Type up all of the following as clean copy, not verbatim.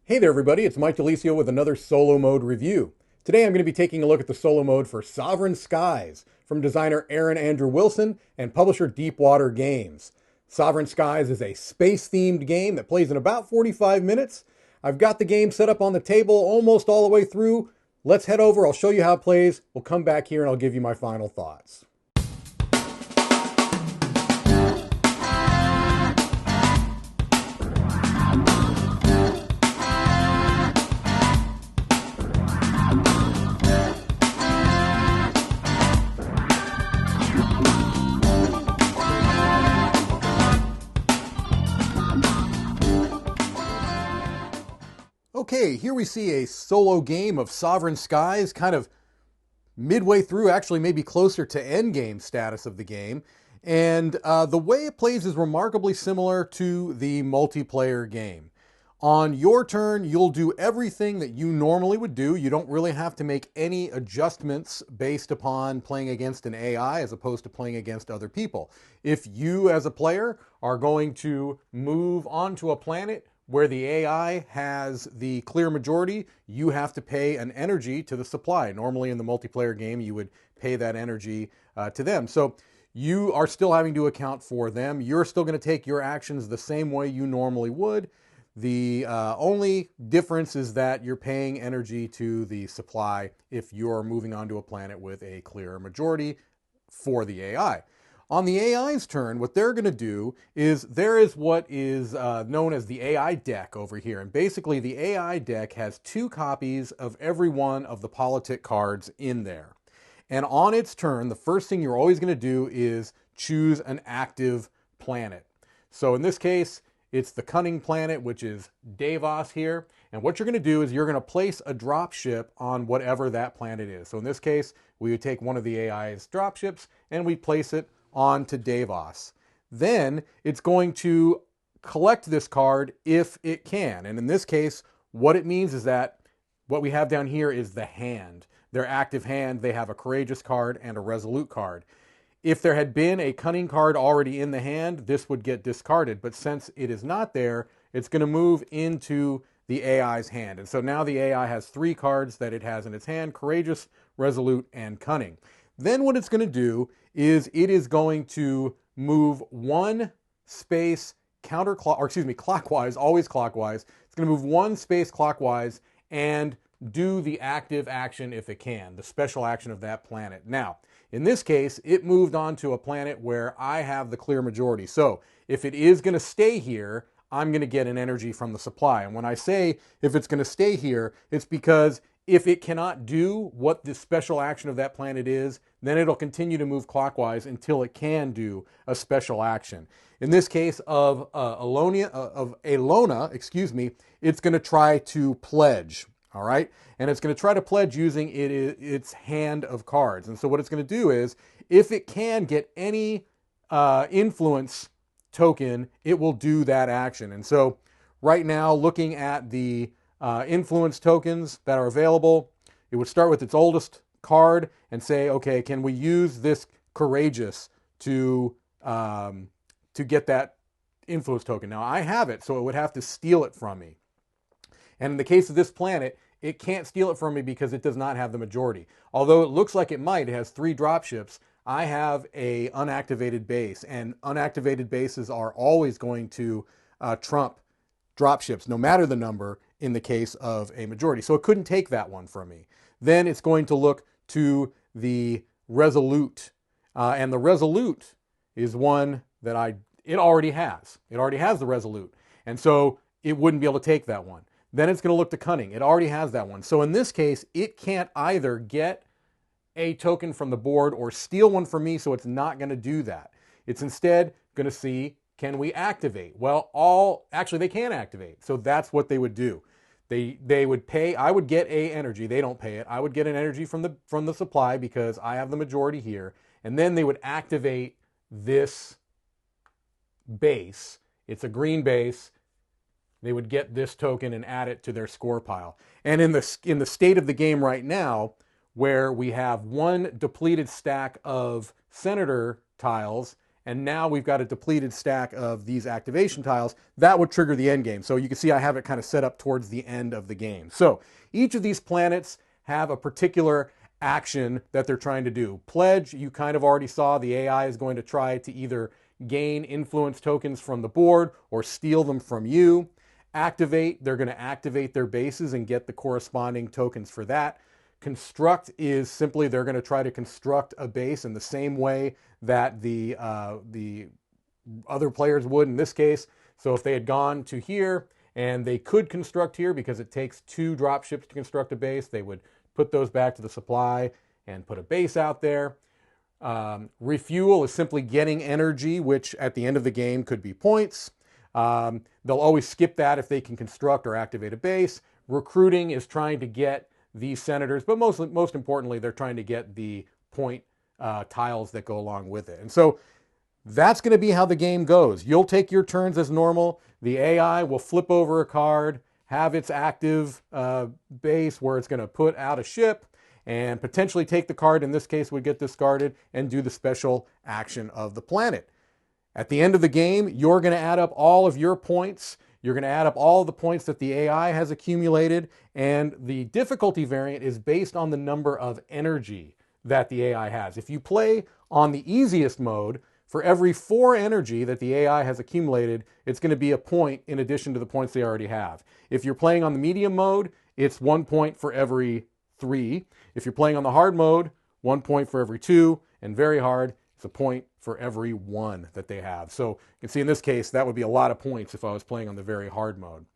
Hey there everybody, it's Mike DiLisio with another solo mode review. Today I'm going to be taking a look at the solo mode for Sovereign Skies from designer Aaron Andrew Wilson and publisher Deepwater Games. Sovereign Skies is a space-themed game that plays in about 45 minutes. I've got the game set up on the table almost all the way through. Let's head over, I'll show you how it plays. We'll come back here and I'll give you my final thoughts. Okay, here we see a solo game of Sovereign Skies, kind of midway through, actually maybe closer to endgame status of the game. And the way it plays is remarkably similar to the multiplayer game. On your turn, you'll do everything that you normally would do. You don't really have to make any adjustments based upon playing against an AI as opposed to playing against other people. If you as a player are going to move onto a planet where the AI has the clear majority, you have to pay an energy to the supply. Normally in the multiplayer game, you would pay that energy to them. So you are still having to account for them. You're still going to take your actions the same way you normally would. The only difference is that you're paying energy to the supply if you're moving onto a planet with a clear majority for the AI. On the AI's turn, what they're going to do is there is what is known as the AI deck over here. And basically the AI deck has 2 copies of every one of the politic cards in there. And on its turn, the first thing you're always going to do is choose an active planet. So in this case, it's the Cunning planet, which is Davos here. And what you're going to do is you're going to place a dropship on whatever that planet is. So in this case, we would take one of the AI's dropships and we place it onto Davos. Then it's going to collect this card if it can. And in this case, what it means is that what we have down here is the hand. Their active hand, they have a courageous card and a resolute card. If there had been a cunning card already in the hand, this would get discarded. But since it is not there, it's going to move into the AI's hand. And so now the AI has 3 cards that it has in its hand: courageous, resolute, and cunning. Then what it's going to do is it is going to move 1 space clockwise, always clockwise. It's going to move 1 space clockwise and do the active action if it can, the special action of that planet. Now, in this case, it moved on to a planet where I have the clear majority. So if it is going to stay here, I'm going to get an energy from the supply. And when I say if it's going to stay here, it's because if it cannot do what the special action of that planet is, then it'll continue to move clockwise until it can do a special action. In this case of Elona, it's going to try to pledge. All right, and it's going to try to pledge using its hand of cards. And so what it's going to do is, if it can get any influence token, it will do that action. And so right now, looking at the influence tokens that are available, it would start with its oldest card and say, okay, can we use this courageous to get that influence token? Now I have it, so it would have to steal it from me. And in the case of this planet, it can't steal it from me because it does not have the majority. Although it looks like it might, it has 3 dropships. I have a unactivated base, and unactivated bases are always going to trump dropships, no matter the number, in the case of a majority. So it couldn't take that one from me. Then it's going to look to the resolute. And the resolute is one that it already has. It already has the resolute. And so it wouldn't be able to take that one. Then it's going to look to cunning. It already has that one. So in this case, it can't either get a token from the board or steal one from me, so it's not going to do that. It's instead going to see, can we activate? Well, actually they can activate. So that's what they would do. They would pay, I would get a energy. They don't pay it. I would get an energy from the supply because I have the majority here. And then they would activate this base. It's a green base. They would get this token and add it to their score pile. And in the state of the game right now, where we have 1 depleted stack of senator tiles and now we've got a depleted stack of these activation tiles. That would trigger the end game. So you can see I have it kind of set up towards the end of the game. So each of these planets have a particular action that they're trying to do. Pledge, you kind of already saw, the AI is going to try to either gain influence tokens from the board or steal them from you. Activate, they're going to activate their bases and get the corresponding tokens for that. Construct is simply they're going to try to construct a base in the same way that the other players would in this case. So if they had gone to here and they could construct here because it takes 2 drop ships to construct a base, they would put those back to the supply and put a base out there. Refuel is simply getting energy, which at the end of the game could be points. They'll always skip that if they can construct or activate a base. Recruiting is trying to get these senators, but most importantly, they're trying to get the point tiles that go along with it. And so that's going to be how the game goes. You'll take your turns as normal. The AI will flip over a card, have its active base where it's going to put out a ship and potentially take the card, in this case would get discarded, and do the special action of the planet. At the end of the game, you're going to add up all of your points. You're going to add up all of the points that the AI has accumulated, and the difficulty variant is based on the number of energy that the AI has. If you play on the easiest mode, for every 4 energy that the AI has accumulated, it's going to be a point in addition to the points they already have. If you're playing on the medium mode, it's 1 point for every 3. If you're playing on the hard mode, 1 point for every 2, and very hard, it's a point for every 1 that they have. So you can see in this case, that would be a lot of points if I was playing on the very hard mode.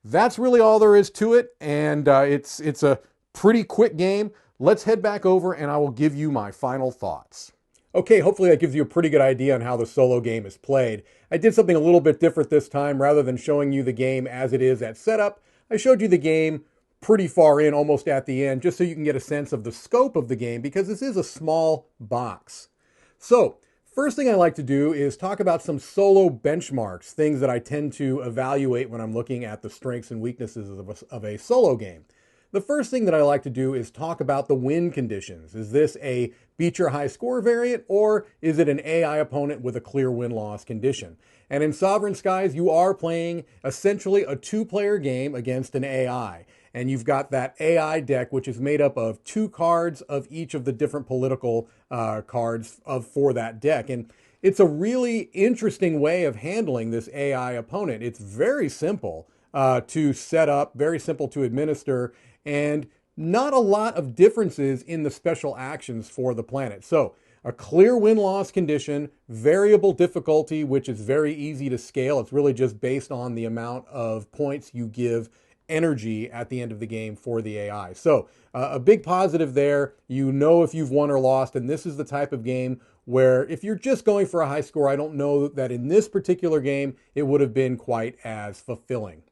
That's really all there is to it, and it's a pretty quick game. Let's head back over and I will give you my final thoughts. Okay, hopefully that gives you a pretty good idea on how the solo game is played. I did something a little bit different this time. Rather than showing you the game as it is at setup, I showed you the game pretty far in, almost at the end, just so you can get a sense of the scope of the game, because this is a small box. So, first thing I like to do is talk about some solo benchmarks, things that I tend to evaluate when I'm looking at the strengths and weaknesses of a solo game. The first thing that I like to do is talk about the win conditions. Is this a beat your high score variant, or is it an AI opponent with a clear win-loss condition? And in Sovereign Skies, you are playing essentially a 2-player game against an AI. And you've got that AI deck, which is made up of 2 cards of each of the different political cards for that deck. And it's a really interesting way of handling this AI opponent. It's very simple to set up, very simple to administer, and not a lot of differences in the special actions for the planet. So a clear win-loss condition, variable difficulty, which is very easy to scale. It's really just based on the amount of points you give energy at the end of the game for the AI. So a big positive there. You know if you've won or lost, and this is the type of game where if you're just going for a high score, I don't know that in this particular game it would have been quite as fulfilling.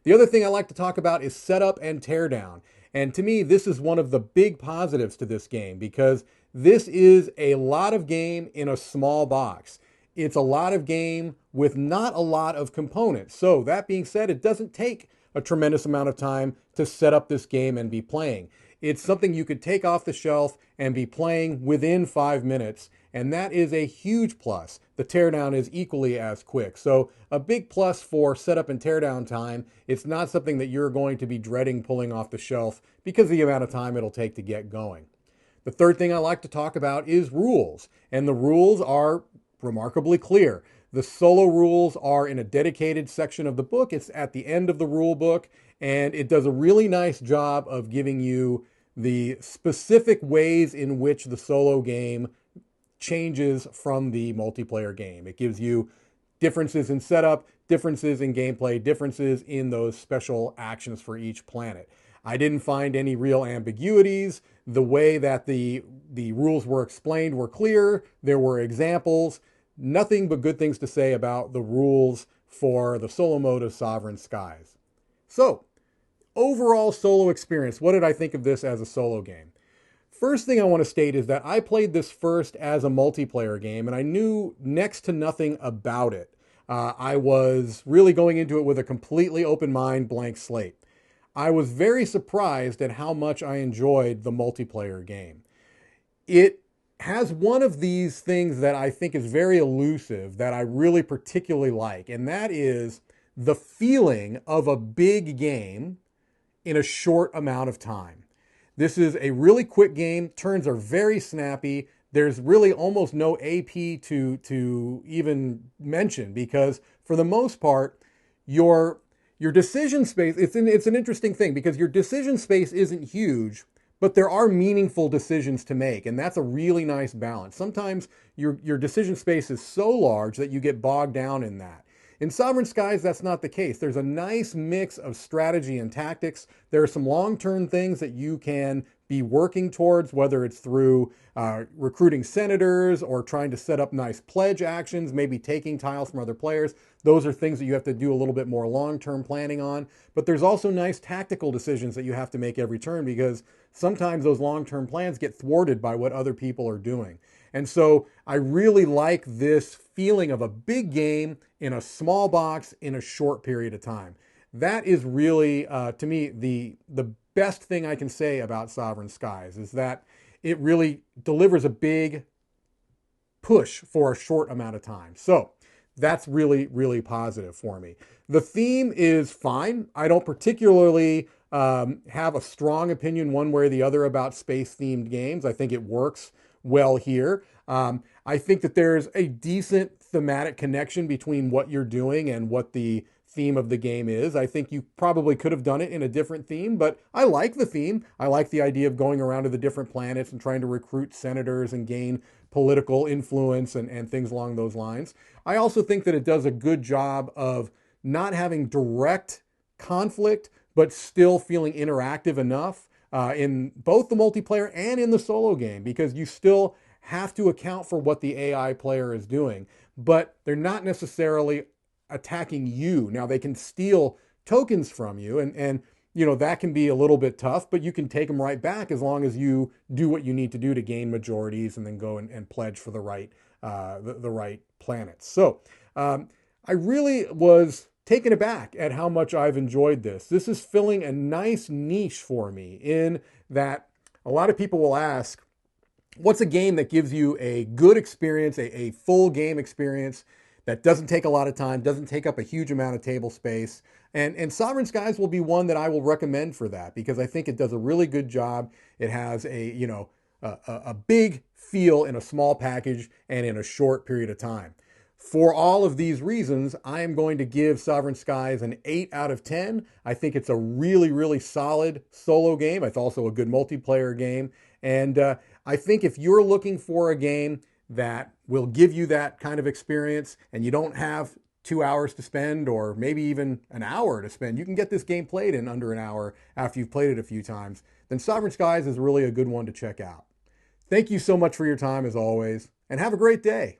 The other thing I like to talk about is setup and teardown. And to me, this is one of the big positives to this game, because this is a lot of game in a small box. It's a lot of game with not a lot of components. So that being said, it doesn't take a tremendous amount of time to set up this game and be playing. It's something you could take off the shelf and be playing within 5 minutes, and that is a huge plus. The teardown is equally as quick. So a big plus for setup and teardown time. It's not something that you're going to be dreading pulling off the shelf because of the amount of time it'll take to get going. The third thing I like to talk about is rules, and the rules are remarkably clear. The solo rules are in a dedicated section of the book. It's at the end of the rule book, and it does a really nice job of giving you the specific ways in which the solo game changes from the multiplayer game. It gives you differences in setup, differences in gameplay, differences in those special actions for each planet. I didn't find any real ambiguities. The way that the rules were explained were clear. There were examples. Nothing but good things to say about the rules for the solo mode of Sovereign Skies. So, overall solo experience, what did I think of this as a solo game? First thing I want to state is that I played this first as a multiplayer game, and I knew next to nothing about it. I was really going into it with a completely open mind, blank slate. I was very surprised at how much I enjoyed the multiplayer game. It has one of these things that I think is very elusive that I really particularly like, and that is the feeling of a big game in a short amount of time. This is a really quick game. Turns are very snappy. There's really almost no AP to even mention because for the most part, your decision space, it's an interesting thing because your decision space isn't huge, but there are meaningful decisions to make, and that's a really nice balance. Sometimes your decision space is so large that you get bogged down in that. In Sovereign Skies, that's not the case. There's a nice mix of strategy and tactics. There are some long-term things that you can be working towards, whether it's through recruiting senators or trying to set up nice pledge actions, maybe taking tiles from other players. Those are things that you have to do a little bit more long-term planning on. But there's also nice tactical decisions that you have to make every turn because sometimes those long-term plans get thwarted by what other people are doing. And so I really like this feeling of a big game in a small box in a short period of time. That is really, to me, the best thing I can say about Sovereign Skies is that it really delivers a big push for a short amount of time. So that's really, really positive for me. The theme is fine. I don't particularly have a strong opinion one way or the other about space-themed games. I think it works well here. I think that there's a decent thematic connection between what you're doing and what the theme of the game is. I think you probably could have done it in a different theme, but I like the theme. I like the idea of going around to the different planets and trying to recruit senators and gain political influence and things along those lines. I also think that it does a good job of not having direct conflict, but still feeling interactive enough in both the multiplayer and in the solo game, because you still have to account for what the AI player is doing, but they're not necessarily attacking you. Now they can steal tokens from you and you know, that can be a little bit tough, but you can take them right back as long as you do what you need to do to gain majorities and then go and pledge for the right planets. So I really was taken aback at how much I've enjoyed this. This is filling a nice niche for me in that a lot of people will ask, what's a game that gives you a good experience, a full game experience that doesn't take a lot of time, doesn't take up a huge amount of table space? And Sovereign Skies will be one that I will recommend for that because I think it does a really good job. It has a big feel in a small package and in a short period of time. For all of these reasons, I am going to give Sovereign Skies an 8 out of 10. I think it's a really, really solid solo game. It's also a good multiplayer game. And I think if you're looking for a game that will give you that kind of experience and you don't have 2 hours to spend or maybe even an hour to spend, you can get this game played in under an hour after you've played it a few times, then Sovereign Skies is really a good one to check out. Thank you so much for your time as always, and have a great day.